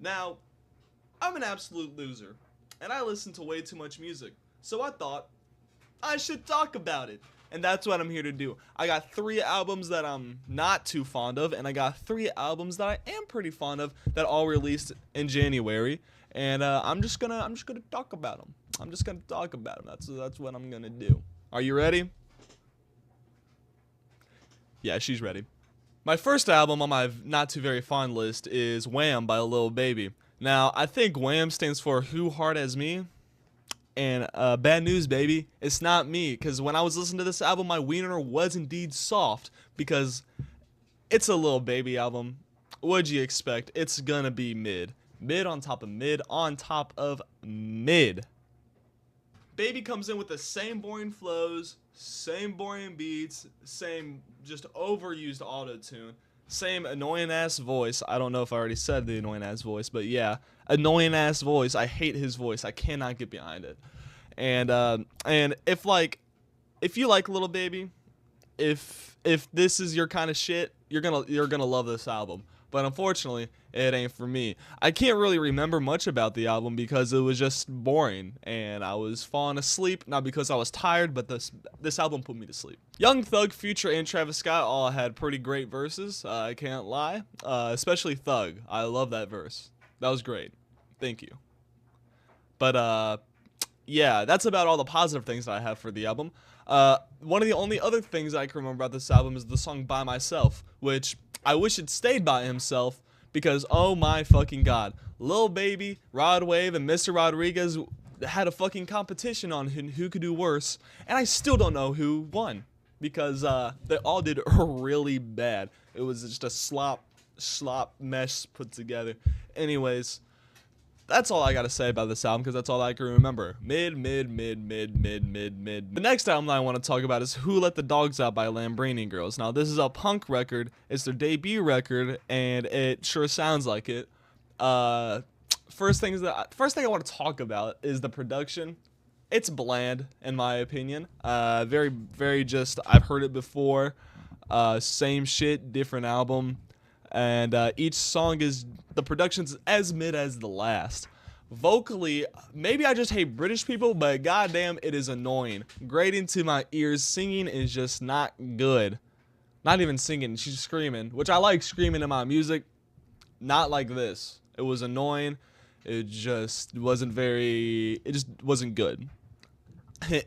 Now, I'm an absolute loser, and I listen to way too much music, so I thought I should talk about it. And that's what I'm here to do. I got 3 albums that I'm not too fond of, and I got 3 albums that I am pretty fond of that all released in January. And I'm just gonna talk about them. I'm just gonna talk about them. That's what I'm gonna do. Are you ready? Yeah, she's ready. My first album on my not too very fond list is Wham by Lil Baby. Now, I think Wham stands for Who Hard As Me. And bad news, baby, it's not me. Because when I was listening to this album, my wiener was indeed soft. Because it's a Lil Baby album. What'd you expect? It's gonna be mid. Mid on top of mid on top of mid. Baby comes in with the same boring flows, same boring beats, same just overused auto-tune, same annoying ass voice. I don't know if I already said the annoying ass voice, but yeah, annoying ass voice. I hate his voice. I cannot get behind it. And if you like Lil Baby, if this is your kind of shit, you're gonna love this album. But unfortunately, it ain't for me. I can't really remember much about the album because it was just boring and I was falling asleep, not because I was tired, but this album put me to sleep. Young Thug, Future, and Travis Scott all had pretty great verses, I can't lie. Especially Thug. I love that verse. That was great. Thank you. But yeah, that's about all the positive things that I have for the album. One of the only other things I can remember about this album is the song By Myself, which I wish it stayed by himself because, oh my fucking god, Lil Baby, Rod Wave, and Mr. Rodriguez had a fucking competition on who could do worse, and I still don't know who won because they all did really bad. It was just a slop mess put together. Anyways, that's all I gotta say about this album because that's all I can remember. Mid. The next album that I want to talk about is Who Let the Dogs Out by Lamborghini Girls. Now, this is a punk record. It's their debut record, and it sure sounds like it. First thing I want to talk about is the production. It's bland, in my opinion. Very just, I've heard it before. Same shit, different album. And each song the production's as mid as the last. Vocally, maybe I just hate British people, but goddamn, it is annoying. Grating to my ears. Singing is just not good. Not even singing, she's screaming, which I like screaming in my music. Not like this. It was annoying. It just wasn't good,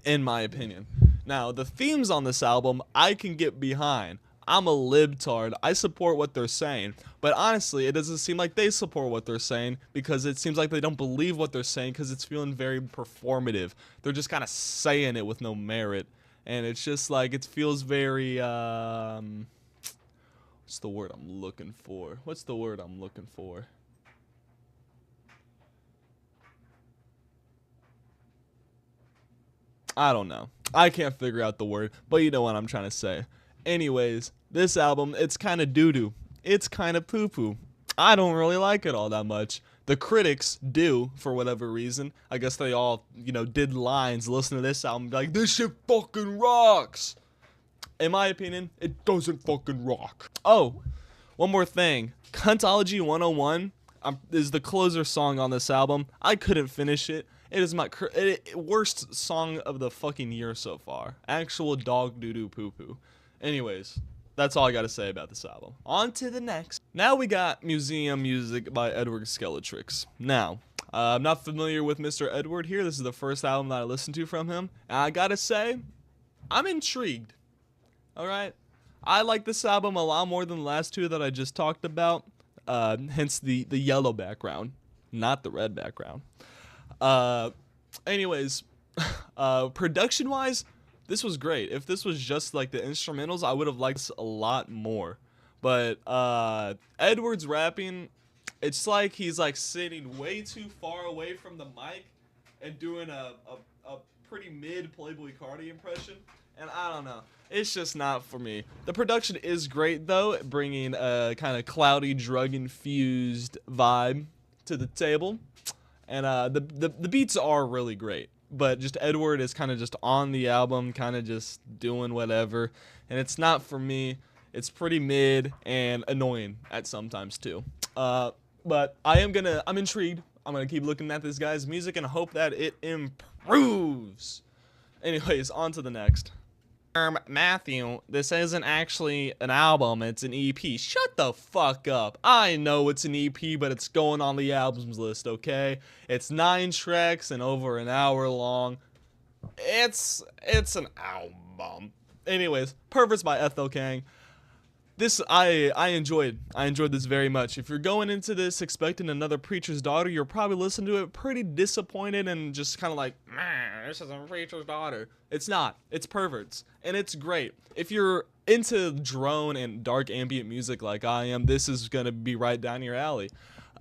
in my opinion. Now, the themes on this album, I can get behind. I'm a libtard. I support what they're saying. But honestly, it doesn't seem like they support what they're saying because it seems like they don't believe what they're saying because it's feeling very performative. They're just kind of saying it with no merit. And it's just like, it feels very, what's the word I'm looking for? I don't know. I can't figure out the word, but you know what I'm trying to say. Anyways, this album, it's kind of doo-doo. It's kind of poo-poo. I don't really like it all that much. The critics do, for whatever reason. I guess they all, did lines, listen to this album, be like, this shit fucking rocks. In my opinion, it doesn't fucking rock. Oh, one more thing. Cuntology 101 is the closer song on this album. I couldn't finish it. It is my worst song of the fucking year so far. Actual dog doo-doo poo-poo. Anyways, that's all I gotta say about this album. On to the next. Now we got Museum Music by Edward Skeletrix. Now, I'm not familiar with Mr. Edward here. This is the first album that I listened to from him. And I gotta say, I'm intrigued. Alright? I like this album a lot more than the last 2 that I just talked about. Hence the yellow background, not the red background. Anyways, production-wise, this was great. If this was just like the instrumentals, I would have liked this a lot more. But Edward's rapping, it's like he's like sitting way too far away from the mic and doing a pretty mid Playboy Cardi impression. And I don't know. It's just not for me. The production is great though, bringing a kind of cloudy, drug-infused vibe to the table. And the beats are really great. But just Edward is kind of just on the album, kind of just doing whatever. And it's not for me. It's pretty mid and annoying at sometimes too. But I'm intrigued. I'm gonna keep looking at this guy's music and hope that it improves. Anyways, on to the next. Matthew, this isn't actually an album, it's an EP. Shut the fuck up. I know it's an EP, but it's going on the albums list, okay? It's 9 tracks and over an hour long. It's an album. Anyways, Perverts by Ethel Kang. This I enjoyed this very much. If you're going into this expecting another Preacher's Daughter, you're probably listening to it pretty disappointed and just kind of like, man, this isn't Preacher's Daughter. It's not. It's Perverts, and it's great. If you're into drone and dark ambient music like I am, this is gonna be right down your alley.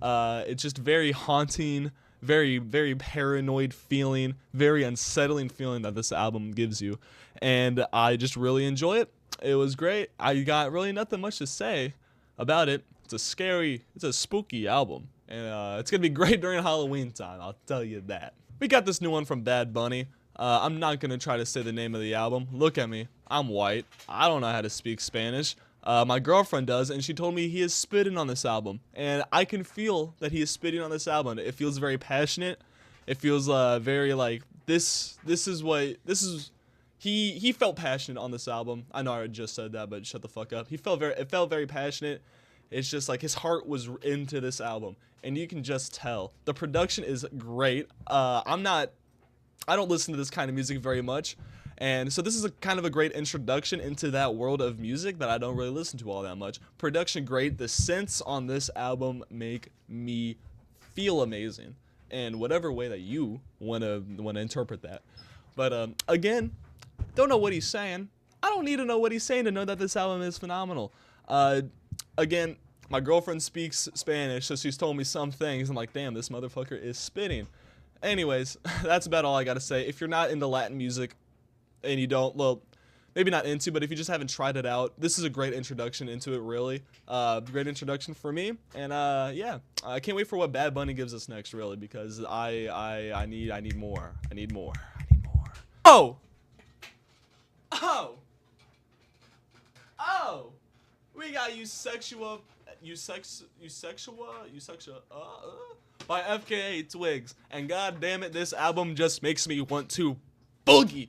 It's just very haunting, very paranoid feeling, very unsettling feeling that this album gives you, and I just really enjoy it. It was great. I got really nothing much to say about it. It's a spooky album. And it's going to be great during Halloween time, I'll tell you that. We got this new one from Bad Bunny. I'm not going to try to say the name of the album. Look at me. I'm white. I don't know how to speak Spanish. My girlfriend does, and she told me he is spitting on this album. And I can feel that he is spitting on this album. It feels very passionate. It feels very like, He felt passionate on this album. I know I just said that, but shut the fuck up. It felt very passionate. It's just like his heart was into this album, and you can just tell. The production is great. I don't listen to this kind of music very much, and so this is a kind of a great introduction into that world of music that I don't really listen to all that much. Production great. The synths on this album make me feel amazing, in whatever way that you wanna interpret that. But again, don't know what he's saying. I don't need to know what he's saying to know that this album is phenomenal. Again, my girlfriend speaks Spanish, so she's told me some things. I'm like, damn, this motherfucker is spitting. Anyways, that's about all I gotta say. If you're not into Latin music, and you don't, well, maybe not into, but if you just haven't tried it out, this is a great introduction into it, really. Great introduction for me. And yeah, I can't wait for what Bad Bunny gives us next, really, because I need more. I need more. Oh! Oh! We got by FKA Twigs, and god damn it, this album just makes me want to boogie.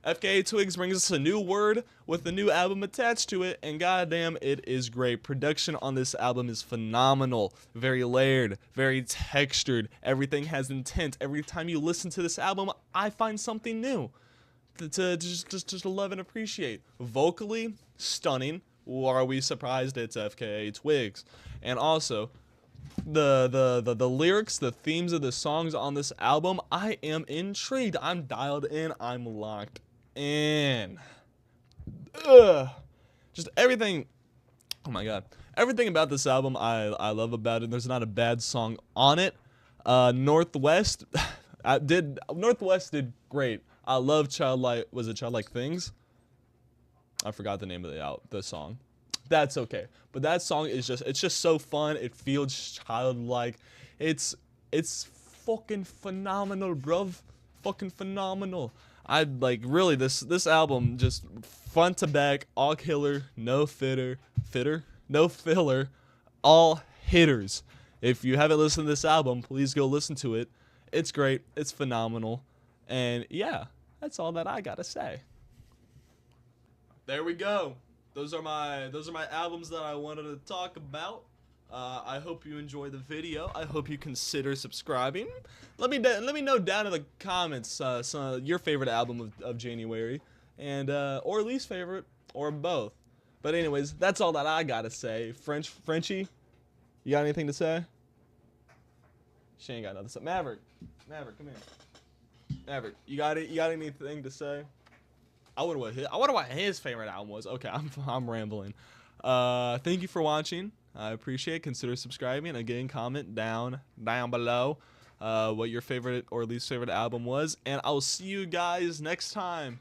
FKA Twigs brings us a new word with a new album attached to it, and goddamn, it is great. Production on this album is phenomenal. Very layered, very textured. Everything has intent. Every time you listen to this album, I find something new to just love and appreciate. Vocally, stunning. Are we surprised it's FKA Twigs? And also, the lyrics, the themes of the songs on this album, I am intrigued. I'm dialed in. I'm locked in. Just everything. Oh my god, everything about this album I love about it. There's not a bad song on it. Northwest did great. I love Childlike Things? I forgot the name of the song. That's okay. But that song is just so fun. It feels childlike. It's fucking phenomenal, bruv. Fucking phenomenal. I like really this album just front to back, all killer, no no filler, all hitters. If you haven't listened to this album, please go listen to it. It's great. It's phenomenal. And yeah, that's all that I gotta say. There we go. Those are my albums that I wanted to talk about. I hope you enjoy the video. I hope you consider subscribing. Let me know down in the comments your favorite album of January, and or least favorite, or both. But anyways, that's all that I gotta say. Frenchie, you got anything to say? She ain't got nothing to say. Maverick, come here. Maverick, you got anything to say? I wonder what his favorite album was. Okay, I'm rambling. Thank you for watching. I appreciate it. Consider subscribing. Again, comment down below what your favorite or least favorite album was, and I'll see you guys next time.